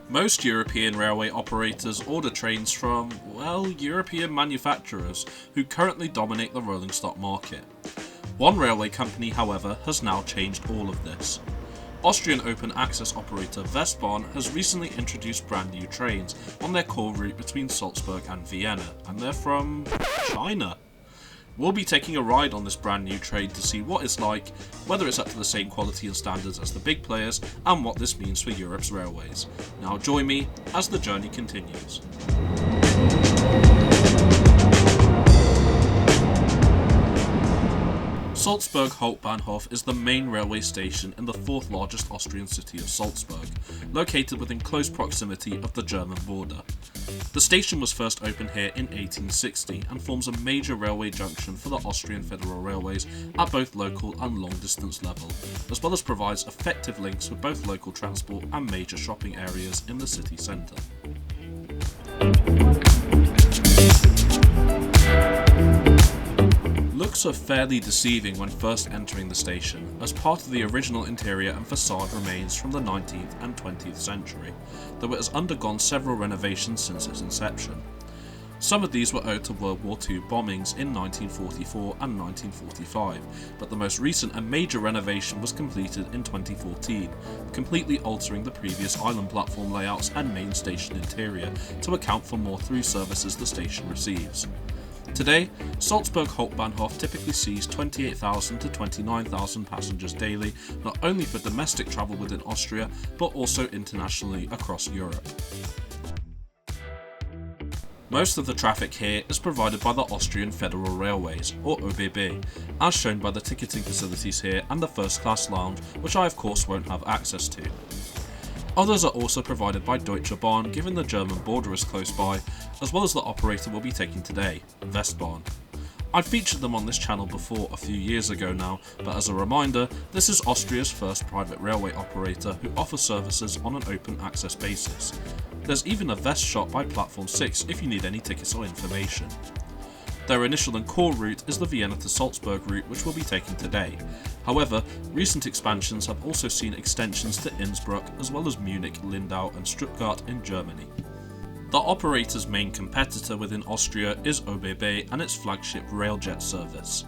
Most European railway operators order trains from, well, European manufacturers who currently dominate the rolling stock market. One railway company, however, has now changed all of this. Austrian open access operator WESTBahn has recently introduced brand new trains on their core route between Salzburg and Vienna, and they're from China. We'll be taking a ride on this brand new train to see what it's like, whether it's up to the same quality and standards as the big players, and what this means for Europe's railways. Now join me as the journey continues. Salzburg Hbf is the main railway station in the fourth largest Austrian city of Salzburg, located within close proximity of the German border. The station was first opened here in 1860 and forms a major railway junction for the Austrian Federal Railways at both local and long distance level, as well as provides effective links with both local transport and major shopping areas in the city centre. Looks are fairly deceiving when first entering the station, as part of the original interior and facade remains from the 19th and 20th century, though it has undergone several renovations since its inception. Some of these were owed to World War II bombings in 1944 and 1945, but the most recent and major renovation was completed in 2014, completely altering the previous island platform layouts and main station interior to account for more through services the station receives. Today, Salzburg Hauptbahnhof typically sees 28,000 to 29,000 passengers daily, not only for domestic travel within Austria, but also internationally across Europe. Most of the traffic here is provided by the Austrian Federal Railways, or ÖBB, as shown by the ticketing facilities here and the first class lounge, which I of course won't have access to. Others are also provided by Deutsche Bahn, given the German border is close by, as well as the operator we'll be taking today, WESTBahn. I've featured them on this channel before a few years ago now, but as a reminder, this is Austria's first private railway operator who offers services on an open access basis. There's even a West shop by Platform 6 if you need any tickets or information. Their initial and core route is the Vienna to Salzburg route, which we'll be taking today. However, recent expansions have also seen extensions to Innsbruck, as well as Munich, Lindau and Stuttgart in Germany. The operator's main competitor within Austria is ÖBB and its flagship Railjet service.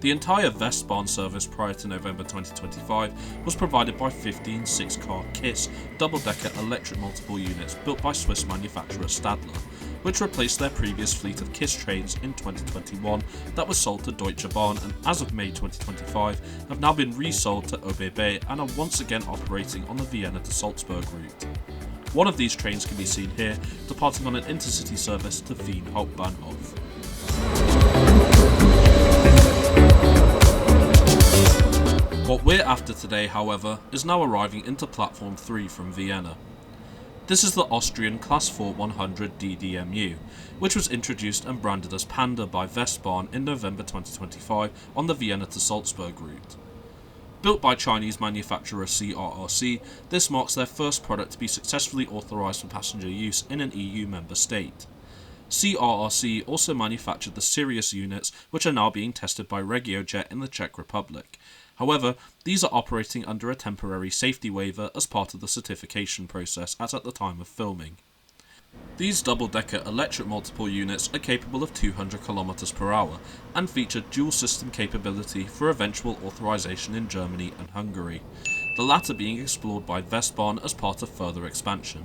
The entire Westbahn service prior to November 2025 was provided by 15 6-car KISS double-decker electric multiple units built by Swiss manufacturer Stadler, which replaced their previous fleet of KISS trains in 2021 that was sold to Deutsche Bahn and as of May 2025 have now been resold to ÖBB and are once again operating on the Vienna to Salzburg route. One of these trains can be seen here, departing on an intercity service to Wien Hauptbahnhof. What we're after today, however, is now arriving into Platform 3 from Vienna. This is the Austrian Class 4 100 DDEMU, which was introduced and branded as Panda by WESTBahn in November 2025 on the Vienna to Salzburg route. Built by Chinese manufacturer CRRC, this marks their first product to be successfully authorised for passenger use in an EU member state. CRRC also manufactured the Sirius units, which are now being tested by RegioJet in the Czech Republic. However, these are operating under a temporary safety waiver as part of the certification process as at the time of filming. These double-decker electric multiple units are capable of 200 km per hour and feature dual system capability for eventual authorisation in Germany and Hungary, the latter being explored by WESTBahn as part of further expansion.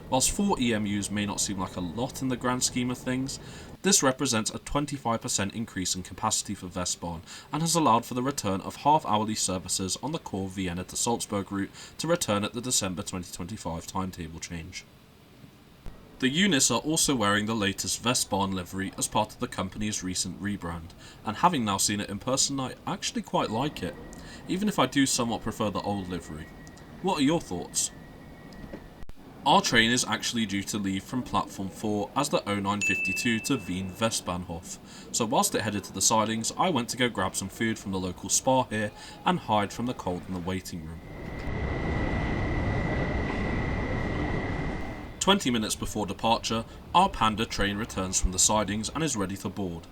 Whilst 4 EMUs may not seem like a lot in the grand scheme of things, this represents a 25% increase in capacity for WESTBahn and has allowed for the return of half-hourly services on the core Vienna to Salzburg route to return at the December 2025 timetable change. The units are also wearing the latest WESTBahn livery as part of the company's recent rebrand, and having now seen it in person, I actually quite like it, even if I do somewhat prefer the old livery. What are your thoughts? Our train is actually due to leave from Platform 4 as the 0952 to Wien Westbahnhof, so whilst it headed to the sidings, I went to go grab some food from the local spa here and hide from the cold in the waiting room. 20 minutes before departure, our Panda train returns from the sidings and is ready to board.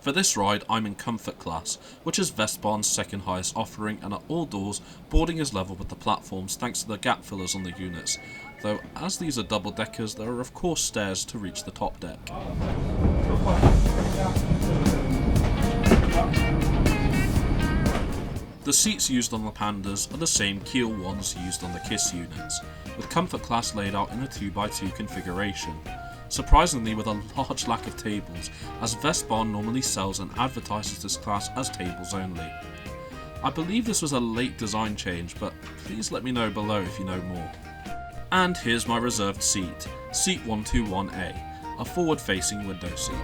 For this ride, I'm in comfort class, which is WESTBahn's second highest offering, and at all doors, boarding is level with the platforms thanks to the gap fillers on the units, though as these are double deckers there are of course stairs to reach the top deck. The seats used on the Pandas are the same keel ones used on the KISS units, with comfort class laid out in a 2x2 configuration, surprisingly with a large lack of tables, as WESTBahn normally sells and advertises this class as tables only. I believe this was a late design change, but please let me know below if you know more. And here's my reserved seat, seat 121A, a forward-facing window seat.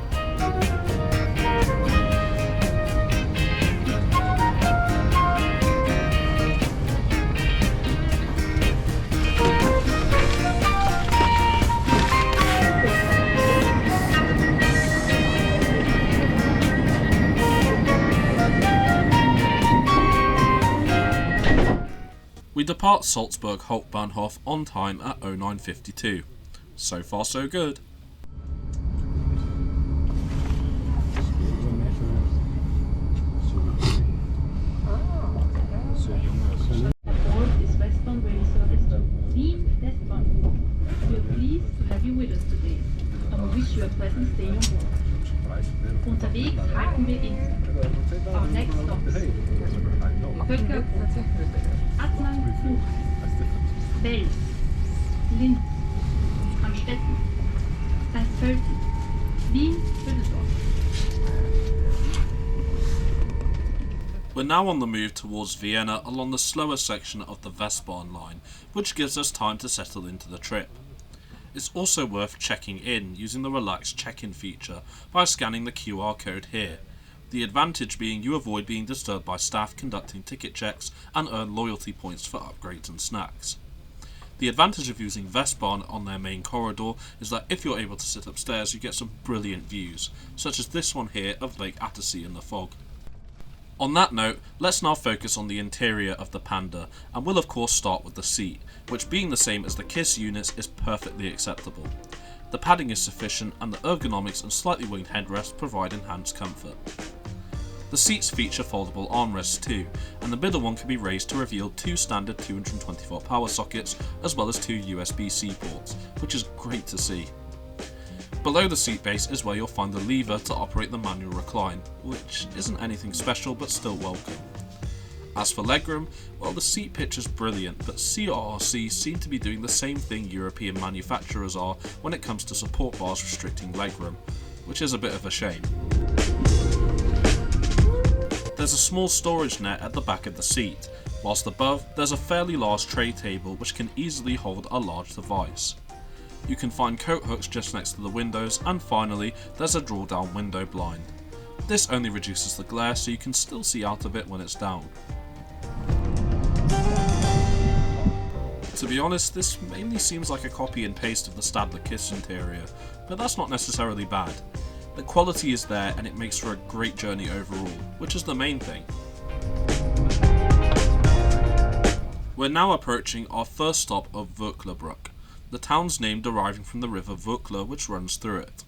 We depart Salzburg Hbf on time at 09:52. So far so good. Aboard is Westbahn rail service to Wien, Westbahnhof. We are pleased to have you with us today and we wish you a pleasant stay on board. Unterwegs halten wir in. Our next stops: Höcker, Attnang, Buch, Wels, Linz, Amstetten, St. Pölten, Wien, Düsseldorf. We're now on the move towards Vienna along the slower section of the Westbahn line, which gives us time to settle into the trip. It's also worth checking in using the relaxed check-in feature by scanning the QR code here. The advantage being you avoid being disturbed by staff conducting ticket checks and earn loyalty points for upgrades and snacks. The advantage of using Westbahn on their main corridor is that if you're able to sit upstairs you get some brilliant views, such as this one here of Lake Attersee in the fog. On that note, let's now focus on the interior of the Panda, and we'll of course start with the seat, which being the same as the KISS units is perfectly acceptable. The padding is sufficient and the ergonomics and slightly winged headrest provide enhanced comfort. The seats feature foldable armrests too, and the middle one can be raised to reveal two standard 220V power sockets as well as two USB-C ports, which is great to see. Below the seat base is where you'll find the lever to operate the manual recline, which isn't anything special but still welcome. As for legroom, well, the seat pitch is brilliant, but CRRC seem to be doing the same thing European manufacturers are when it comes to support bars restricting legroom, which is a bit of a shame. There's a small storage net at the back of the seat, whilst above there's a fairly large tray table which can easily hold a large device. You can find coat hooks just next to the windows, and finally there's a draw down window blind. This only reduces the glare so you can still see out of it when it's down. To be honest, this mainly seems like a copy and paste of the Stadler KISS interior, but that's not necessarily bad. The quality is there and it makes for a great journey overall, which is the main thing. We're now approaching our first stop of Vöcklerbruck, the town's name deriving from the river Vöckle which runs through it.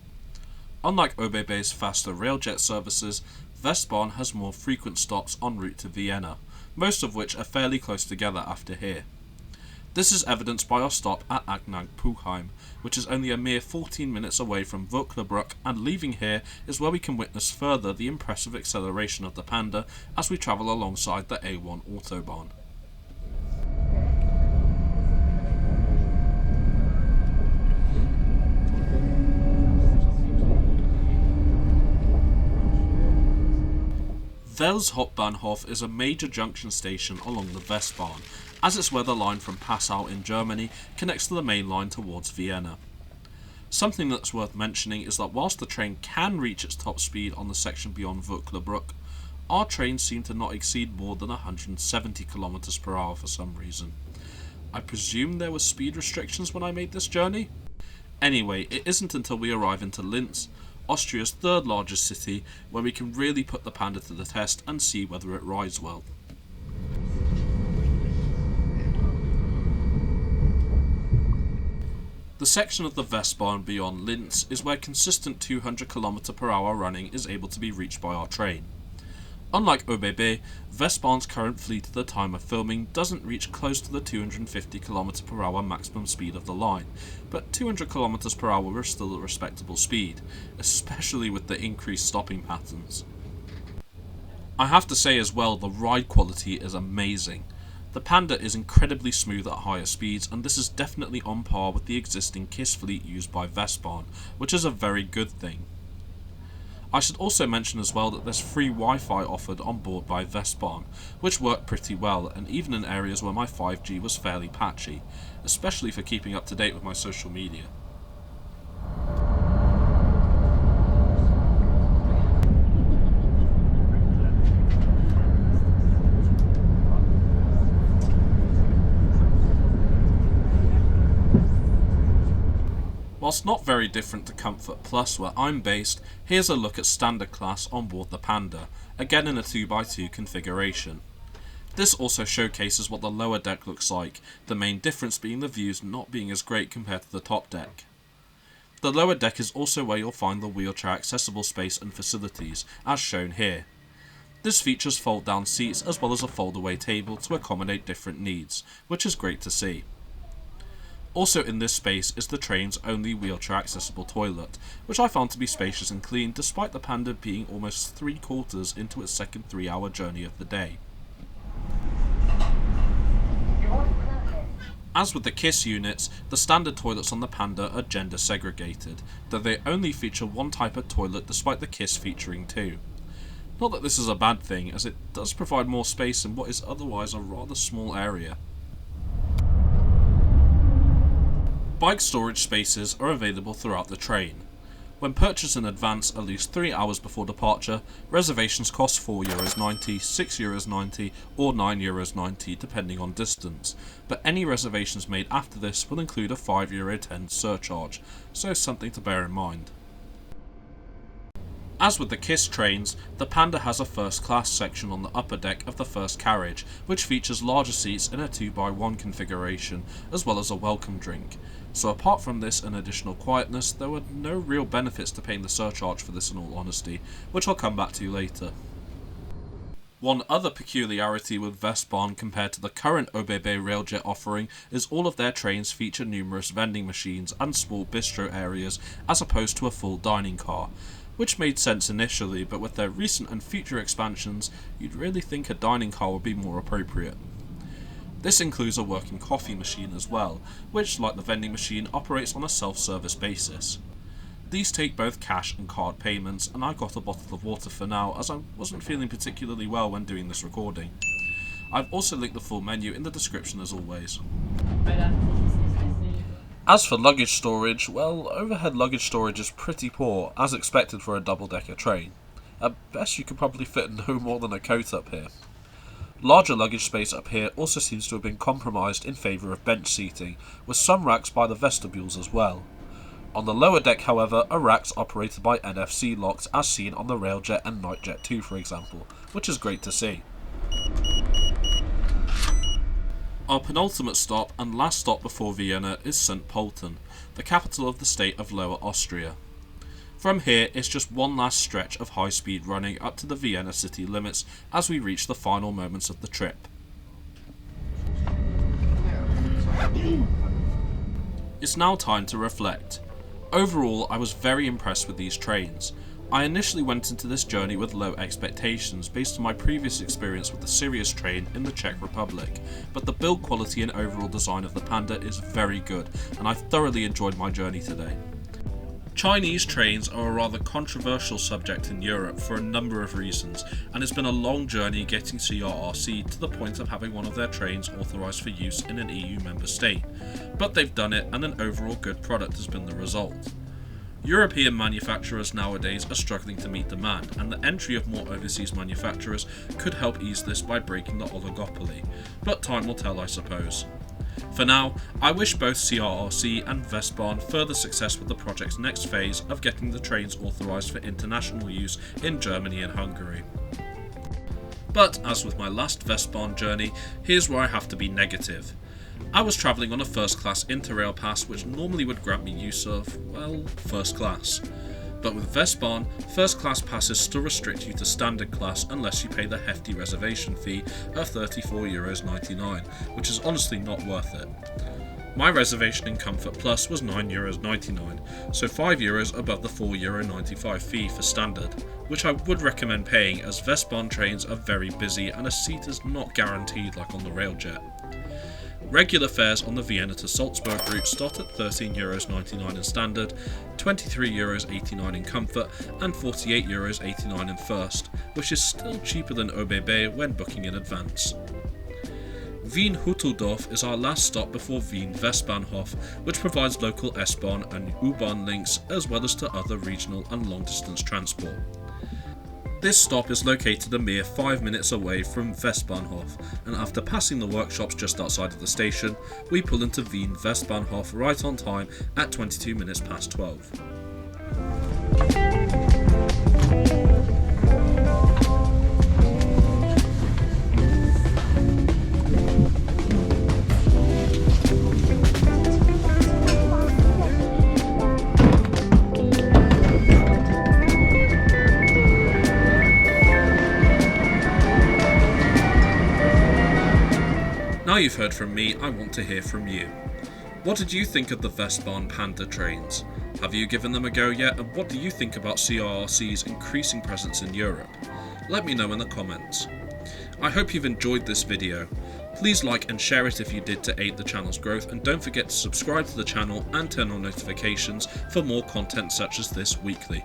Unlike ÖBB's faster railjet services, Westbahn has more frequent stops en route to Vienna, most of which are fairly close together after here. This is evidenced by our stop at Agnang-Puchheim, which is only a mere 14 minutes away from Vöcklerbruck, and leaving here is where we can witness further the impressive acceleration of the Panda as we travel alongside the A1 Autobahn. Wels Hauptbahnhof is a major junction station along the Westbahn, as it's where the line from Passau in Germany connects to the main line towards Vienna. Something that's worth mentioning is that whilst the train can reach its top speed on the section beyond Vöcklerbruck, our trains seem to not exceed more than 170 km per hour for some reason. I presume there were speed restrictions when I made this journey? Anyway, it isn't until we arrive into Linz, Austria's third largest city, where we can really put the Panda to the test and see whether it rides well. The section of the Westbahn beyond Linz is where consistent 200 km per hour running is able to be reached by our train. Unlike ÖBB, Westbahn's current fleet at the time of filming doesn't reach close to the 250 km/h maximum speed of the line, but 200 km/h is still a respectable speed, especially with the increased stopping patterns. I have to say as well, the ride quality is amazing. The Panda is incredibly smooth at higher speeds, and this is definitely on par with the existing KISS fleet used by Westbahn, which is a very good thing. I should also mention as well that there's free Wi-Fi offered on board by Westbahn, which worked pretty well, and even in areas where my 5G was fairly patchy, especially for keeping up to date with my social media. Whilst not very different to Comfort Plus where I'm based, here's a look at standard class on board the Panda, again in a 2x2 configuration. This also showcases what the lower deck looks like, the main difference being the views not being as great compared to the top deck. The lower deck is also where you'll find the wheelchair accessible space and facilities, as shown here. This features fold down seats as well as a fold away table to accommodate different needs, which is great to see. Also in this space is the train's only wheelchair accessible toilet, which I found to be spacious and clean despite the Panda being almost 3/4 into its second 3-hour journey of the day. As with the KISS units, the standard toilets on the Panda are gender segregated, though they only feature one type of toilet despite the KISS featuring two. Not that this is a bad thing, as it does provide more space in what is otherwise a rather small area. Bike storage spaces are available throughout the train. When purchased in advance at least 3 hours before departure, reservations cost €4.90, €6.90 or €9.90 depending on distance, but any reservations made after this will include a €5.10 surcharge, so something to bear in mind. As with the KISS trains, the Panda has a first class section on the upper deck of the first carriage, which features larger seats in a 2x1 configuration, as well as a welcome drink. So apart from this and additional quietness, there were no real benefits to paying the surcharge for this in all honesty, which I'll come back to later. One other peculiarity with Westbahn compared to the current ÖBB Railjet offering is all of their trains feature numerous vending machines and small bistro areas as opposed to a full dining car, which made sense initially, but with their recent and future expansions, you'd really think a dining car would be more appropriate. This includes a working coffee machine as well, which, like the vending machine, operates on a self-service basis. These take both cash and card payments, and I got a bottle of water for now as I wasn't feeling particularly well when doing this recording. I've also linked the full menu in the description as always. As for luggage storage, well, overhead luggage storage is pretty poor, as expected for a double-decker train. At best you could probably fit no more than a coat up here. Larger luggage space up here also seems to have been compromised in favour of bench seating, with some racks by the vestibules as well. On the lower deck, however, are racks operated by NFC locks as seen on the Railjet and Nightjet 2 for example, which is great to see. Our penultimate stop and last stop before Vienna is St. Pölten, the capital of the state of Lower Austria. From here, it's just one last stretch of high-speed running up to the Vienna city limits as we reach the final moments of the trip. It's now time to reflect. Overall, I was very impressed with these trains. I initially went into this journey with low expectations based on my previous experience with the Sirius train in the Czech Republic, but the build quality and overall design of the Panda is very good, and I thoroughly enjoyed my journey today. Chinese trains are a rather controversial subject in Europe for a number of reasons, and it's been a long journey getting CRRC to the point of having one of their trains authorised for use in an EU member state, but they've done it and an overall good product has been the result. European manufacturers nowadays are struggling to meet demand, and the entry of more overseas manufacturers could help ease this by breaking the oligopoly, but time will tell I suppose. For now, I wish both CRRC and Westbahn further success with the project's next phase of getting the trains authorised for international use in Germany and Hungary. But as with my last Westbahn journey, here's where I have to be negative. I was travelling on a first class Interrail pass which normally would grant me use of, well, first class. But with Westbahn, first class passes still restrict you to standard class unless you pay the hefty reservation fee of €34.99, which is honestly not worth it. My reservation in Comfort Plus was €9.99, so €5 above the €4.95 fee for standard, which I would recommend paying as Westbahn trains are very busy and a seat is not guaranteed like on the Railjet. Regular fares on the Vienna to Salzburg route start at €13.99 in standard, €23.89 in comfort and €48.89 in first, which is still cheaper than ÖBB when booking in advance. Wien Hütteldorf is our last stop before Wien Westbahnhof, which provides local S-Bahn and U-Bahn links as well as to other regional and long-distance transport. This stop is located a mere 5 minutes away from Westbahnhof, and after passing the workshops just outside of the station, we pull into Wien Westbahnhof right on time at 22 minutes past 12. Now you've heard from me, I want to hear from you. What did you think of the WESTBahn Panda trains? Have you given them a go yet, and what do you think about CRRC's increasing presence in Europe? Let me know in the comments. I hope you've enjoyed this video. Please like and share it if you did to aid the channel's growth, and don't forget to subscribe to the channel and turn on notifications for more content such as this weekly.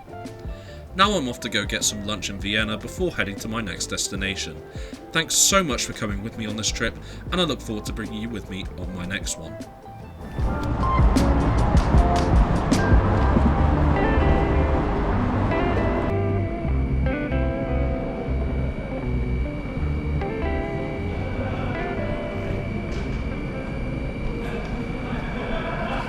Now I'm off to go get some lunch in Vienna before heading to my next destination. Thanks so much for coming with me on this trip, and I look forward to bringing you with me on my next one.